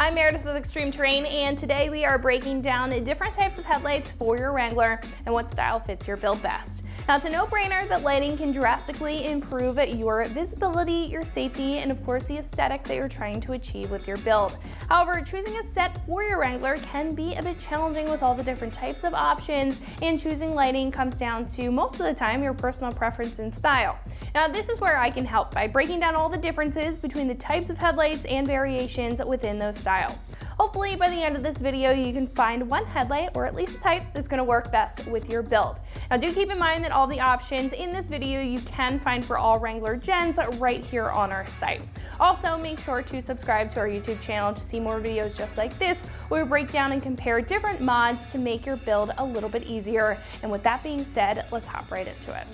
I'm Meredith with Extreme Terrain, and today we are breaking down different types of headlights for your Wrangler and what style fits your build best. Now, it's a no-brainer that lighting can drastically improve your visibility, your safety, and of course the aesthetic that you're trying to achieve with your build. However, choosing a set for your Wrangler can be a bit challenging with all the different types of options, and choosing lighting comes down to, most of the time, your personal preference and style. Now, this is where I can help by breaking down all the differences between the types of headlights and variations within those styles. Hopefully, by the end of this video, you can find one headlight, or at least a type, that's going to work best with your build. Now, do keep in mind that all the options in this video you can find for all Wrangler gens right here on our site. Also, make sure to subscribe to our YouTube channel to see more videos just like this, where we break down and compare different mods to make your build a little bit easier. And with that being said, let's hop right into it.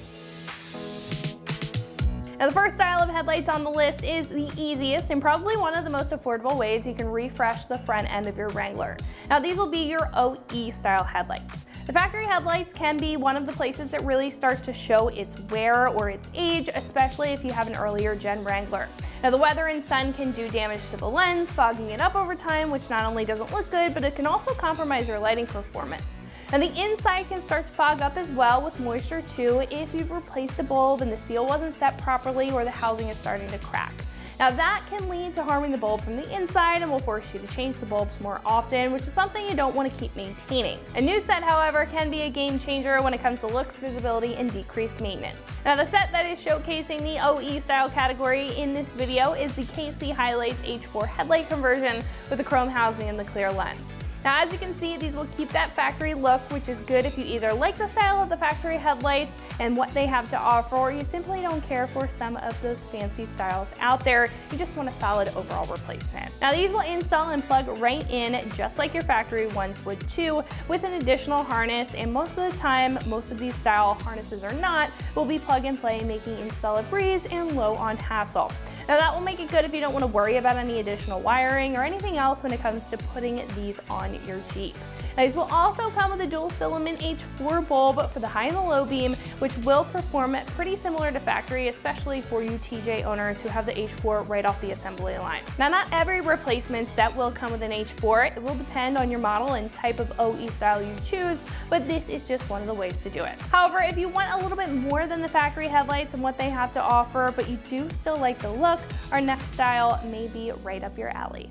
Now, the first style of headlights on the list is the easiest and probably one of the most affordable ways you can refresh the front end of your Wrangler. Now, these will be your OE style headlights. The factory headlights can be one of the places that really start to show its wear or its age, especially if you have an earlier gen Wrangler. Now, the weather and sun can do damage to the lens, fogging it up over time, which not only doesn't look good, but it can also compromise your lighting performance. And the inside can start to fog up as well with moisture too if you've replaced a bulb and the seal wasn't set properly or the housing is starting to crack. Now, that can lead to harming the bulb from the inside and will force you to change the bulbs more often, which is something you don't want to keep maintaining. A new set, however, can be a game changer when it comes to looks, visibility, and decreased maintenance. Now, the set that is showcasing the OE style category in this video is the KC Highlights H4 headlight conversion with the chrome housing and the clear lens. Now, as you can see, these will keep that factory look, which is good if you either like the style of the factory headlights and what they have to offer, or you simply don't care for some of those fancy styles out there. You just want a solid overall replacement. Now, these will install and plug right in just like your factory ones would too, with an additional harness, and most of the time, most of these style harnesses are not, will be plug and play, making install a breeze and low on hassle. Now, that will make it good if you don't want to worry about any additional wiring or anything else when it comes to putting these on your Jeep. Now, these will also come with a dual filament H4 bulb for the high and the low beam, which will perform pretty similar to factory, especially for you TJ owners who have the H4 right off the assembly line. Now, not every replacement set will come with an H4. It will depend on your model and type of OE style you choose, but this is just one of the ways to do it. However, if you want a little bit more than the factory headlights and what they have to offer, but you do still like the look, our next style may be right up your alley.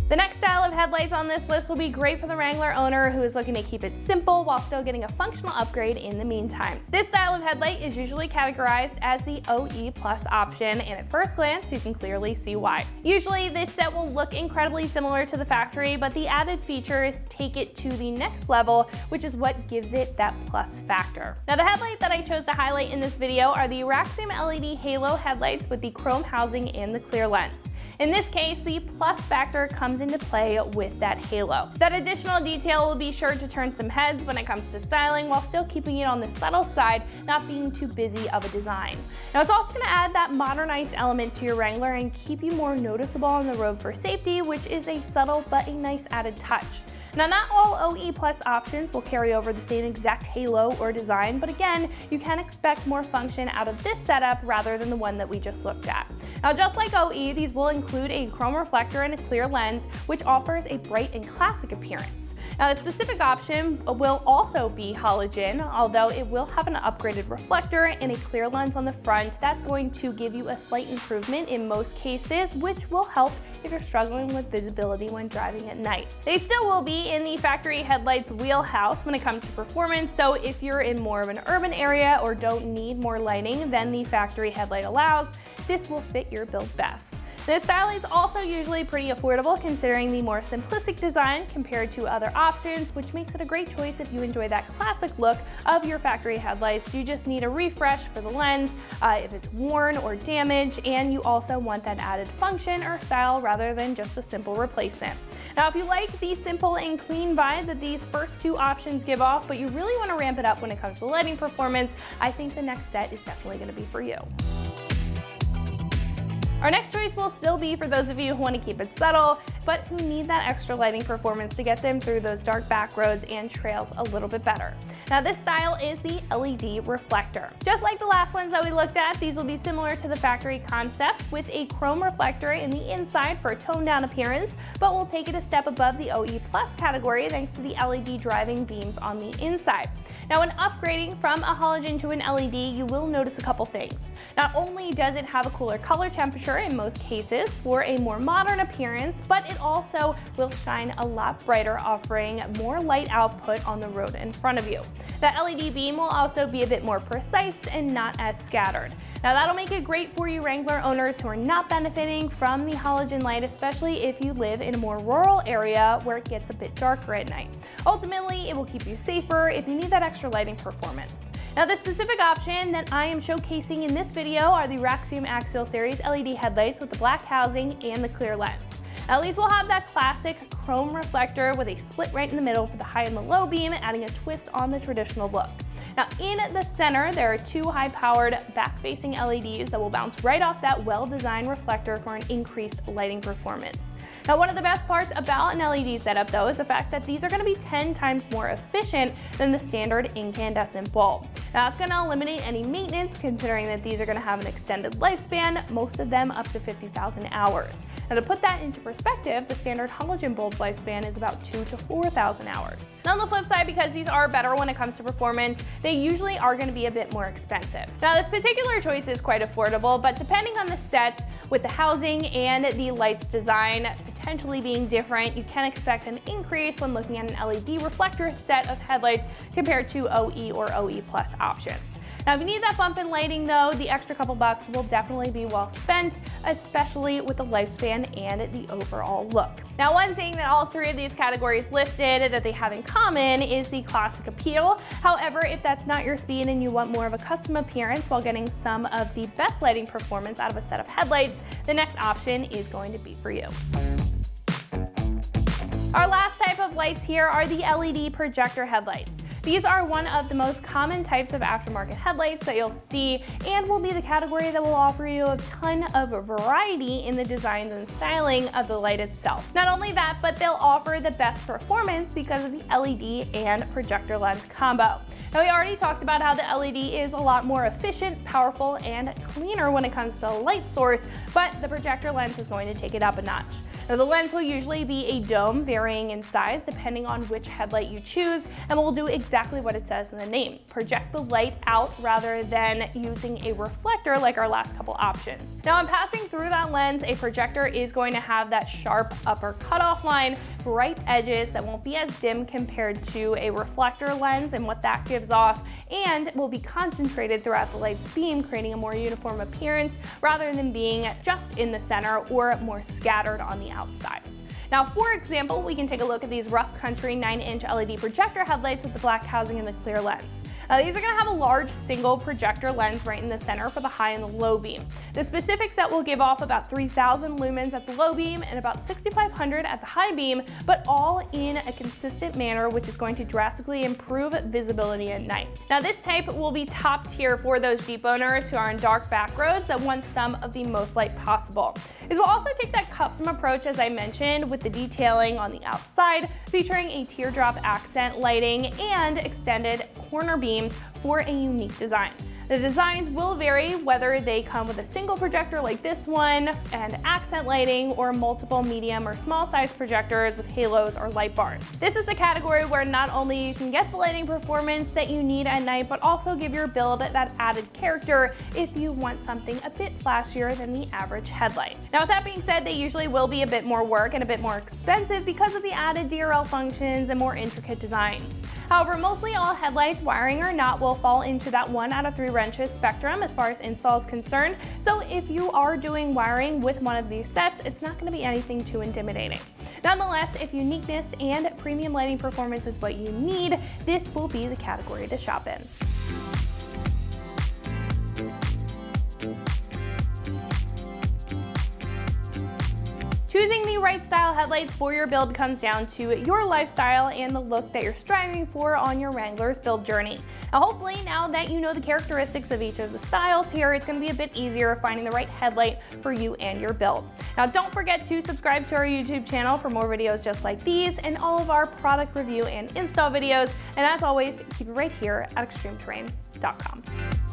The next style of headlights on this list will be great for the Wrangler owner who is looking to keep it simple while still getting a functional upgrade in the meantime. This style of headlight is usually categorized as the OE Plus option, and at first glance you can clearly see why. Usually this set will look incredibly similar to the factory, but the added features take it to the next level, which is what gives it that plus factor. Now, the headlight that I chose to highlight in this video are the Auraxium LED Halo headlights with the chrome housing and the clear lens. In this case, the plus factor comes into play with that halo. That additional detail will be sure to turn some heads when it comes to styling, while still keeping it on the subtle side, not being too busy of a design. Now, it's also going to add that modernized element to your Wrangler and keep you more noticeable on the road for safety, which is a subtle but a nice added touch. Now, not all OE Plus options will carry over the same exact halo or design, but again, you can expect more function out of this setup rather than the one that we just looked at. Now, just like OE, these will include a chrome reflector and a clear lens, which offers a bright and classic appearance. Now, the specific option will also be halogen, although it will have an upgraded reflector and a clear lens on the front. That's going to give you a slight improvement in most cases, which will help if you're struggling with visibility when driving at night. They still will be in the factory headlights wheelhouse when it comes to performance, so if you're in more of an urban area or don't need more lighting than the factory headlight allows, this will fit your build best. This style is also usually pretty affordable considering the more simplistic design compared to other options, which makes it a great choice if you enjoy that classic look of your factory headlights. You just need a refresh for the lens if it's worn or damaged, and you also want that added function or style rather than just a simple replacement. Now, if you like the simple and clean vibe that these first two options give off, but you really want to ramp it up when it comes to lighting performance, I think the next set is definitely going to be for you. Our next choice will still be for those of you who want to keep it subtle, but who need that extra lighting performance to get them through those dark back roads and trails a little bit better. Now this style is the LED reflector. Just like the last ones that we looked at, these will be similar to the factory concept with a chrome reflector in the inside for a toned down appearance, but we'll take it a step above the OE Plus category thanks to the LED driving beams on the inside. Now when upgrading from a halogen to an LED, you will notice a couple things. Not only does it have a cooler color temperature in most cases for a more modern appearance, but it also will shine a lot brighter, offering more light output on the road in front of you. That LED beam will also be a bit more precise and not as scattered. Now that'll make it great for you Wrangler owners who are not benefiting from the halogen light, especially if you live in a more rural area where it gets a bit darker at night. Ultimately, it will keep you safer if you need that extra lighting performance. Now the specific option that I am showcasing in this video are the Raxium Axial Series LED headlights with the black housing and the clear lens. At least we'll have that classic chrome reflector with a split right in the middle for the high and the low beam, adding a twist on the traditional look. Now in the center, there are two high-powered back-facing LEDs that will bounce right off that well-designed reflector for an increased lighting performance. Now one of the best parts about an LED setup though is the fact that these are going to be 10 times more efficient than the standard incandescent bulb. Now that's going to eliminate any maintenance, considering that these are going to have an extended lifespan, most of them up to 50,000 hours. Now to put that into perspective, the standard halogen bulb's lifespan is about 2,000 to 4,000 hours. Now on the flip side, because these are better when it comes to performance, they usually are going to be a bit more expensive. Now this particular choice is quite affordable, but depending on the set, with the housing and the lights design potentially being different, you can expect an increase when looking at an LED reflector set of headlights compared to OE or OE Plus options. Now if you need that bump in lighting though, the extra couple bucks will definitely be well spent, especially with the lifespan and the overall look. Now one thing that all three of these categories listed that they have in common is the classic appeal. However, if that's not your speed and you want more of a custom appearance while getting some of the best lighting performance out of a set of headlights, the next option is going to be for you. Our last type of lights here are the LED projector headlights. These are one of the most common types of aftermarket headlights that you'll see and will be the category that will offer you a ton of variety in the designs and styling of the light itself. Not only that, but they'll offer the best performance because of the LED and projector lens combo. Now we already talked about how the LED is a lot more efficient, powerful, and cleaner when it comes to a light source, but the projector lens is going to take it up a notch. Now the lens will usually be a dome, varying in size depending on which headlight you choose, and will do exactly what it says in the name: project the light out rather than using a reflector like our last couple options. Now in passing through that lens, a projector is going to have that sharp upper cutoff line, bright edges that won't be as dim compared to a reflector lens and what that gives off, and will be concentrated throughout the light's beam, creating a more uniform appearance rather than being just in the center or more scattered on the outsides. Now, for example, we can take a look at these Rough Country 9-inch LED projector headlights with the black housing and the clear lens. These are going to have a large single projector lens right in the center for the high and the low beam. The specific set will give off about 3,000 lumens at the low beam and about 6,500 at the high beam, but all in a consistent manner, which is going to drastically improve visibility at night. Now, this type will be top tier for those Jeep owners who are in dark back roads that want some of the most light possible. We'll also take that custom approach, as I mentioned, with the detailing on the outside, featuring a teardrop accent lighting and extended corner beams for a unique design. The designs will vary whether they come with a single projector like this one and accent lighting, or multiple medium or small size projectors with halos or light bars. This is a category where not only you can get the lighting performance that you need at night, but also give your build that added character if you want something a bit flashier than the average headlight. Now with that being said, they usually will be a bit more work and a bit more expensive because of the added DRL functions and more intricate designs. However, mostly all headlights, wiring or not, will fall into that 1 out of 3 wrenches spectrum as far as install is concerned. So if you are doing wiring with one of these sets, it's not going to be anything too intimidating. Nonetheless, if uniqueness and premium lighting performance is what you need, this will be the category to shop in. Choosing the right style headlights for your build comes down to your lifestyle and the look that you're striving for on your Wrangler's build journey. Now hopefully now that you know the characteristics of each of the styles here, it's going to be a bit easier finding the right headlight for you and your build. Now don't forget to subscribe to our YouTube channel for more videos just like these and all of our product review and install videos. And as always, keep it right here at extremeterrain.com.